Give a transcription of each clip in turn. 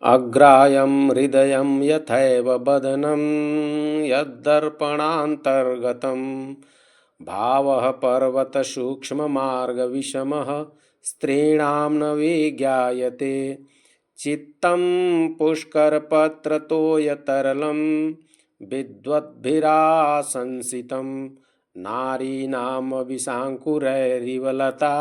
अग्रायं हृदयं यथैव बदनं यद्दर्पणान्तर्गतं भावः पर्वतसूक्ष्ममार्गविषमः स्त्रीणां न विज्ञायते। चित्तं पुष्करपत्रतोयतरलं विद्वद्भिराशंसितं नारीणां विशाङ्कुरैरिव लता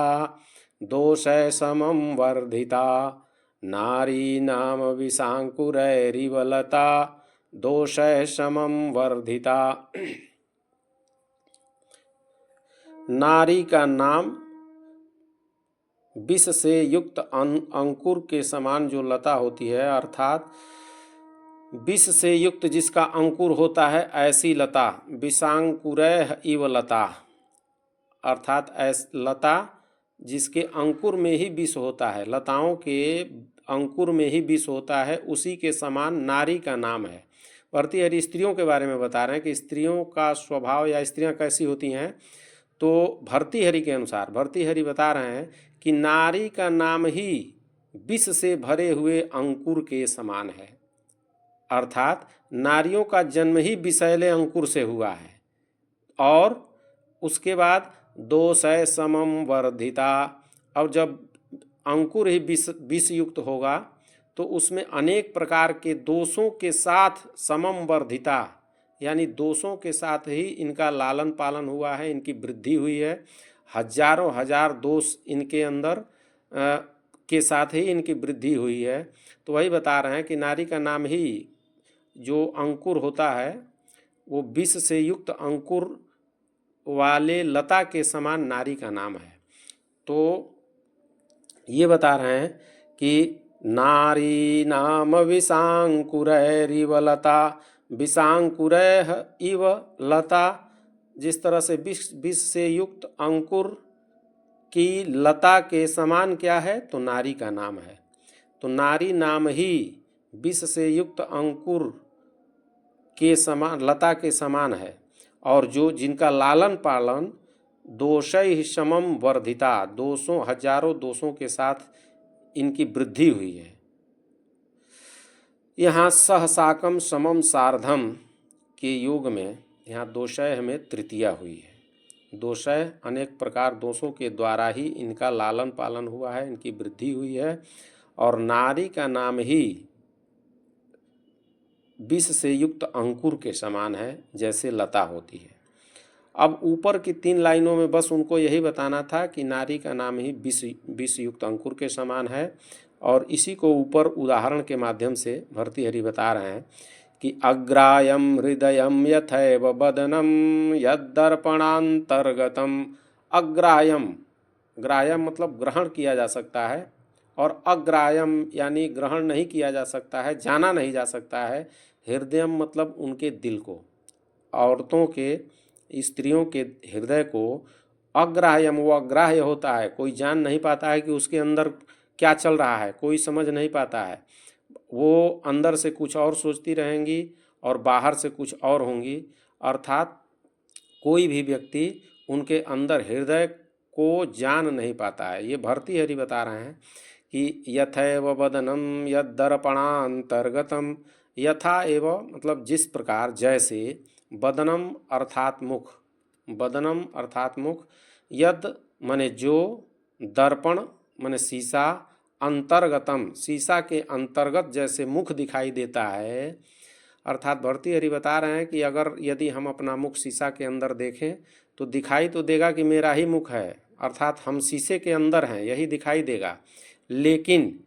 दोषै समं वर्धिता। नारीणां विशाङ्कुरैरिव लता दोषै समं वर्धिता। नारी का नाम विष से युक्त अंकुर के समान जो लता होती है, अर्थात विष से युक्त जिसका अंकुर होता है ऐसी लता, विषांकुरैः इव लता, अर्थात लता जिसके अंकुर में ही विष होता है, लताओं के अंकुर में ही विष होता है, उसी के समान नारी का नाम है। भर्तृहरि स्त्रियों के बारे में बता रहे हैं कि स्त्रियों का स्वभाव या स्त्रियां कैसी होती हैं। तो भर्तृहरि के अनुसार भर्तृहरि बता रहे हैं कि नारी का नाम ही विष से भरे हुए अंकुर के समान है, अर्थात नारियों का जन्म ही विषैले अंकुर से हुआ है। और उसके बाद दोषै समम वर्धिता, अब जब अंकुर ही विष युक्त होगा तो उसमें अनेक प्रकार के दोषों के साथ समम वर्धिता, यानी दोषों के साथ ही इनका लालन पालन हुआ है, इनकी वृद्धि हुई है। हजारों हजार दोष इनके अंदर के साथ ही इनकी वृद्धि हुई है। तो वही बता रहे हैं कि नारी का नाम ही जो अंकुर होता है वो विष से युक्त अंकुर वाले लता के समान नारी का नाम है। तो ये बता रहे हैं कि नारी नाम विशांकुरैरिव लता, विशांकुरैः इव लता, जिस तरह से विष से युक्त अंकुर की लता के समान क्या है, तो नारी का नाम है। तो नारी नाम ही विष से युक्त अंकुर के समान, लता के समान है, और जो जिनका लालन पालन दोषै समम वर्धिता, दोषों हजारों दोषों के साथ इनकी वृद्धि हुई है। यहाँ सहसाकम समम सार्धम के योग में यहाँ दोषय हमें तृतीया हुई है। दोषय अनेक प्रकार दोषों के द्वारा ही इनका लालन पालन हुआ है, इनकी वृद्धि हुई है। और नारी का नाम ही विष से युक्त अंकुर के समान है, जैसे लता होती है। अब ऊपर की 3 लाइनों में बस उनको यही बताना था कि नारी का नाम ही विष युक्त अंकुर के समान है। और इसी को ऊपर उदाहरण के माध्यम से भर्तृहरि बता रहे हैं कि अग्रायम हृदयम यथैव बदनम यद्दर्पणांतर्गतम। अग्रायम, ग्रायम मतलब ग्रहण किया जा सकता है, और अग्रायम यानी ग्रहण नहीं किया जा सकता है, जाना नहीं जा सकता है। हृदयम मतलब उनके दिल को, औरतों के, स्त्रियों के हृदय को अग्राह्यम, वो अग्राह्य होता है, कोई जान नहीं पाता है कि उसके अंदर क्या चल रहा है, कोई समझ नहीं पाता है। वो अंदर से कुछ और सोचती रहेंगी और बाहर से कुछ और होंगी, अर्थात कोई भी व्यक्ति उनके अंदर हृदय को जान नहीं पाता है। ये भर्तृहरि बता रहे हैं कि यथैव बदनम यद्दर्पणांतर्गतम, यथा एव मतलब जिस प्रकार, जैसे, बदनम अर्थात मुख, बदनम अर्थात मुख, यद माने जो, दर्पण माने शीशा, अंतर्गतम शीशा के अंतर्गत जैसे मुख दिखाई देता है। अर्थात भर्तृहरि बता रहे हैं कि अगर यदि हम अपना मुख शीशा के अंदर देखें तो दिखाई तो देगा कि मेरा ही मुख है, अर्थात हम शीशे के अंदर हैं, यही दिखाई देगा। लेकिन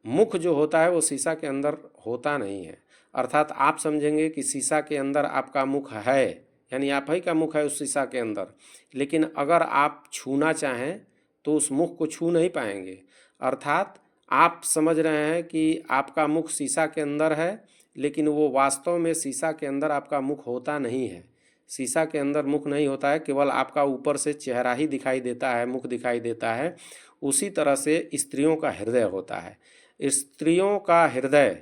मुख जो होता है वो शीशा के अंदर होता नहीं है। अर्थात आप समझेंगे कि शीशा के अंदर आपका मुख है, यानी आप ही का मुख है उस शीशा के अंदर, लेकिन अगर आप छूना चाहें तो उस मुख को छू नहीं पाएंगे। अर्थात आप समझ रहे हैं कि आपका मुख शीशा के अंदर है, लेकिन वो वास्तव में शीशा के अंदर आपका मुख होता नहीं है। शीशा के अंदर मुख नहीं होता है, केवल आपका ऊपर से चेहरा ही दिखाई देता है, मुख दिखाई देता है। उसी तरह से स्त्रियों का हृदय होता है। स्त्रियों का हृदय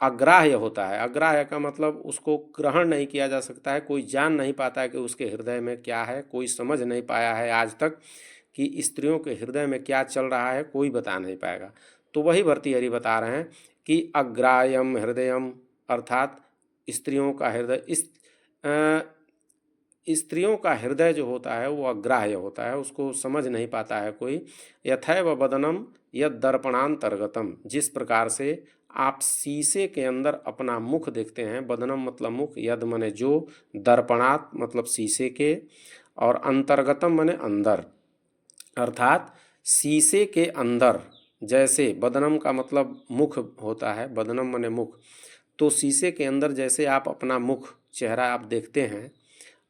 अग्राह्य होता है। अग्राह्य का मतलब उसको ग्रहण नहीं किया जा सकता है, कोई जान नहीं पाता है कि उसके हृदय में क्या है, कोई समझ नहीं पाया है आज तक कि स्त्रियों के हृदय में क्या चल रहा है, कोई बता नहीं पाएगा। तो वही भर्तृहरि बता रहे हैं कि अग्राह्यम हृदयम, अर्थात स्त्रियों का हृदय, स्त्रियों का हृदय जो होता है वो अग्राह्य होता है, उसको समझ नहीं पाता है कोई। यथैव बदनम यद दर्पणांतर्गतम, जिस प्रकार से आप शीशे के अंदर अपना मुख देखते हैं, बदनम मतलब मुख, यद मने जो, दर्पणात मतलब शीशे के, और अंतर्गतम मने अंदर, अर्थात शीशे के अंदर। जैसे बदनम का मतलब मुख होता है, बदनम मने मुख, तो शीशे के अंदर जैसे आप अपना मुख चेहरा आप देखते हैं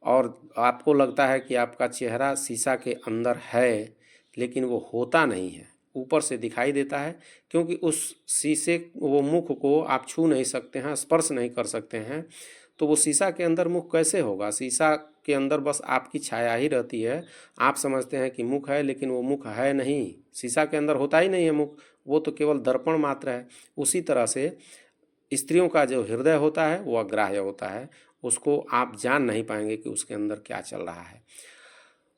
और आपको लगता है कि आपका चेहरा शीशा के अंदर है, लेकिन वो होता नहीं है, ऊपर से दिखाई देता है, क्योंकि उस शीशे वो मुख को आप छू नहीं सकते हैं, स्पर्श नहीं कर सकते हैं। तो वो शीशा के अंदर मुख कैसे होगा? शीशा के अंदर बस आपकी छाया ही रहती है, आप समझते हैं कि मुख है, लेकिन वो मुख है नहीं, शीशा के अंदर होता ही नहीं है मुख, वो तो केवल दर्पण मात्र है। उसी तरह से स्त्रियों का जो हृदय होता है वो अग्राह्य होता है, उसको आप जान नहीं पाएंगे कि उसके अंदर क्या चल रहा है।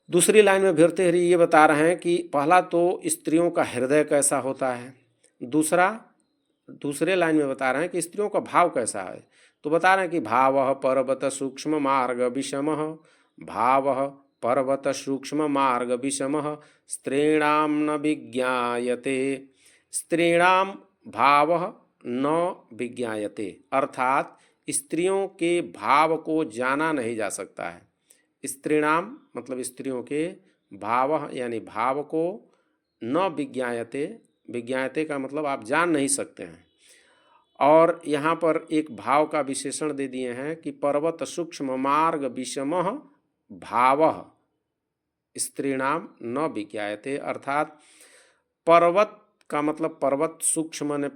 दूसरी लाइन में भर्तृहरि ये बता रहे हैं कि पहला तो स्त्रियों का हृदय कैसा होता है, दूसरे लाइन में बता रहे हैं कि स्त्रियों का भाव कैसा है। तो बता रहे हैं कि भाव पर्वत सूक्ष्म मार्ग विषम, भाव पर्वत सूक्ष्म मार्ग विषम स्त्रीणाम न विज्ञायते, स्त्रीणाम भाव न विज्ञायते, अर्थात स्त्रियों के भाव को जाना नहीं जा सकता है। स्त्रीणाम मतलब स्त्रियों के, भाव यानी भाव को, न विज्ञायते, विज्ञायते का मतलब आप जान नहीं सकते हैं। और यहाँ पर एक भाव का विशेषण दे दिए हैं कि पर्वत सूक्ष्म मार्ग विषम भाव स्त्रीणाम न विज्ञायते, अर्थात पर्वत का मतलब पर्वत, सूक्ष्म माने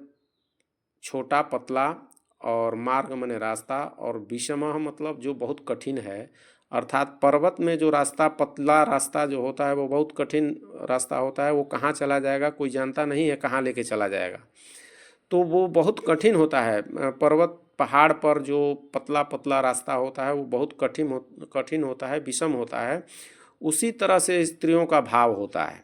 छोटा पतला, और मार्ग माने रास्ता, और विषम मतलब जो बहुत कठिन है, अर्थात पर्वत में जो रास्ता, पतला रास्ता जो होता है वो बहुत कठिन रास्ता होता है, वो कहाँ चला जाएगा कोई जानता नहीं है, कहाँ लेके चला जाएगा, तो वो बहुत कठिन होता है। पर्वत पहाड़ पर जो पतला पतला रास्ता होता है वो बहुत कठिन होता है, विषम होता है। उसी तरह से स्त्रियों का भाव होता है,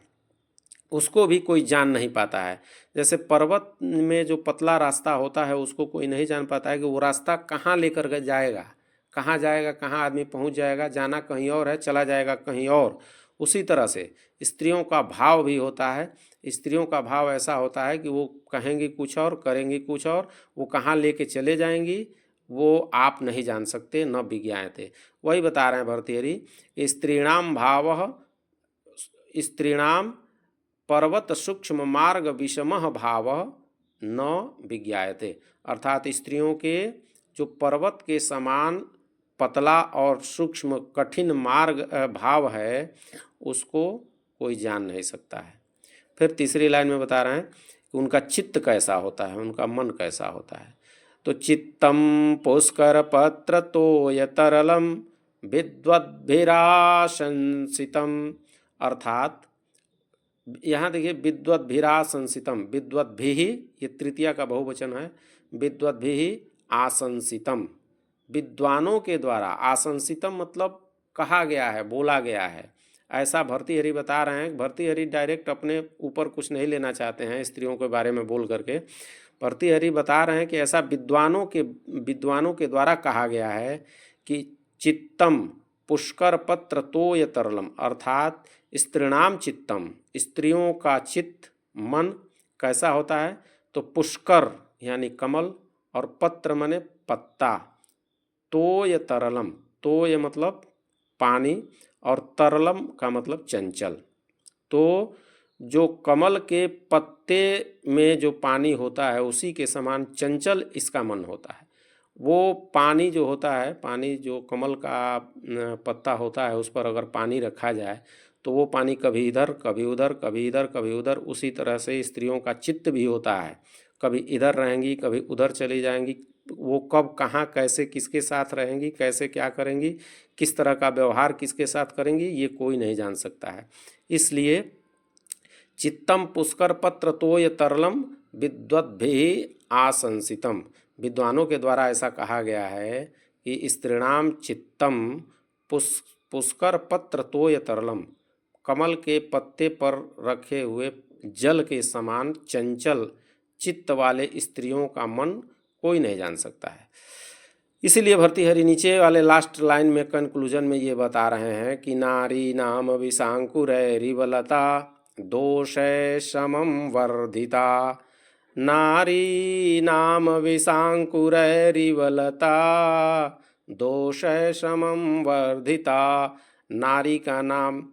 उसको भी कोई जान नहीं पाता है। जैसे पर्वत में जो पतला रास्ता होता है उसको कोई नहीं जान पाता है कि वो रास्ता कहाँ लेकर जाएगा, कहाँ जाएगा, कहाँ आदमी पहुँच जाएगा, जाना कहीं और है, चला जाएगा कहीं और। उसी तरह से स्त्रियों का भाव भी होता है। स्त्रियों का भाव ऐसा होता है कि वो कहेंगी कुछ और, करेंगी कुछ और, वो कहाँ लेके चले जाएंगी वो आप नहीं जान सकते, न विज्ञायते। वही बता रहे हैं भर्तृहरि, स्त्रीणाम भाव, स्त्रीणाम पर्वत सूक्ष्म मार्ग विषम भाव न विज्ञायते, अर्थात स्त्रियों के जो पर्वत के समान पतला और सूक्ष्म कठिन मार्ग भाव है उसको कोई जान नहीं सकता है। फिर तीसरी लाइन में बता रहे हैं कि उनका चित्त कैसा होता है, उनका मन कैसा होता है। तो चित्तम पुष्कर पत्र तोय तरलम विद्वद्भिराशंसितम, अर्थात यहाँ देखिए विद्वद्भिराशंसितम, विद्वद्भि, ये तृतीया का बहुवचन है, विद्वद्भि आशंसितम, विद्वानों के द्वारा, आशंसितम मतलब कहा गया है, बोला गया है, ऐसा भर्तृहरि बता रहे हैं। भर्तृहरि डायरेक्ट अपने ऊपर कुछ नहीं लेना चाहते हैं स्त्रियों के बारे में बोल करके। भर्तृहरि बता रहे हैं कि ऐसा विद्वानों के द्वारा कहा गया है कि चित्तम पुष्कर पत्र तोय तरलम, अर्थात स्त्रीणाम चित्तम, स्त्रियों का चित्त मन कैसा होता है, तो पुष्कर यानी कमल, और पत्र माने पत्ता, तोय तरलम, तोय मतलब पानी, और तरलम का मतलब चंचल। तो जो कमल के पत्ते में जो पानी होता है उसी के समान चंचल इसका मन होता है। वो पानी जो होता है, पानी जो कमल का पत्ता होता है उस पर अगर पानी रखा जाए तो वो पानी कभी इधर कभी उधर, कभी इधर कभी उधर। उसी तरह से स्त्रियों का चित्त भी होता है, कभी इधर रहेंगी कभी उधर चली जाएंगी, वो कब कहाँ कैसे किसके साथ रहेंगी, कैसे क्या करेंगी, किस तरह का व्यवहार किसके साथ करेंगी, ये कोई नहीं जान सकता है। इसलिए चित्तम पुष्कर पत्र तोय तरलम विद्वद्भि आशंसितम, विद्वानों के द्वारा ऐसा कहा गया है कि स्त्रीणाम चित्तम पुष्कर पत्र तोय तरलम, कमल के पत्ते पर रखे हुए जल के समान चंचल चित्त वाले स्त्रियों का मन कोई नहीं जान सकता है। इसीलिए भर्तृहरि नीचे वाले लास्ट लाइन में कंक्लूजन में ये बता रहे हैं कि नारी नाम विशांकुरैरिवलता दोषै समं वर्धिता। नारी नाम विशांकुरैरिवलता दोषै समं वर्धिता। नारी का नाम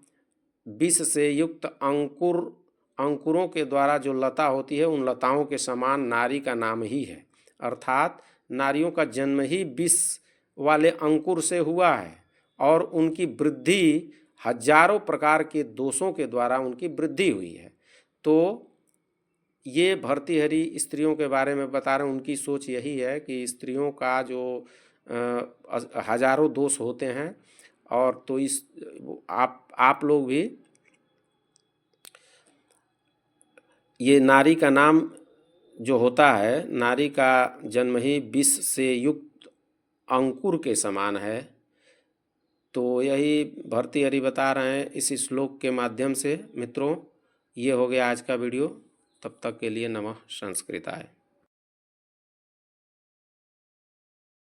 विष से युक्त अंकुरों के द्वारा जो लता होती है उन लताओं के समान नारी का नाम ही है। अर्थात नारियों का जन्म ही विष वाले अंकुर से हुआ है और उनकी वृद्धि हजारों प्रकार के दोषों के द्वारा उनकी वृद्धि हुई है। तो ये भर्तृहरि स्त्रियों के बारे में बता रहे हैं। उनकी सोच यही है कि स्त्रियों का जो हजारों दोष होते हैं और तो इस आप लोग भी ये नारी का नाम जो होता है, नारी का जन्म ही विष से युक्त अंकुर के समान है। तो यही भर्तृहरि बता रहे हैं इस श्लोक के माध्यम से। मित्रों, ये हो गया आज का वीडियो। तब तक के लिए नमः संस्कृताय।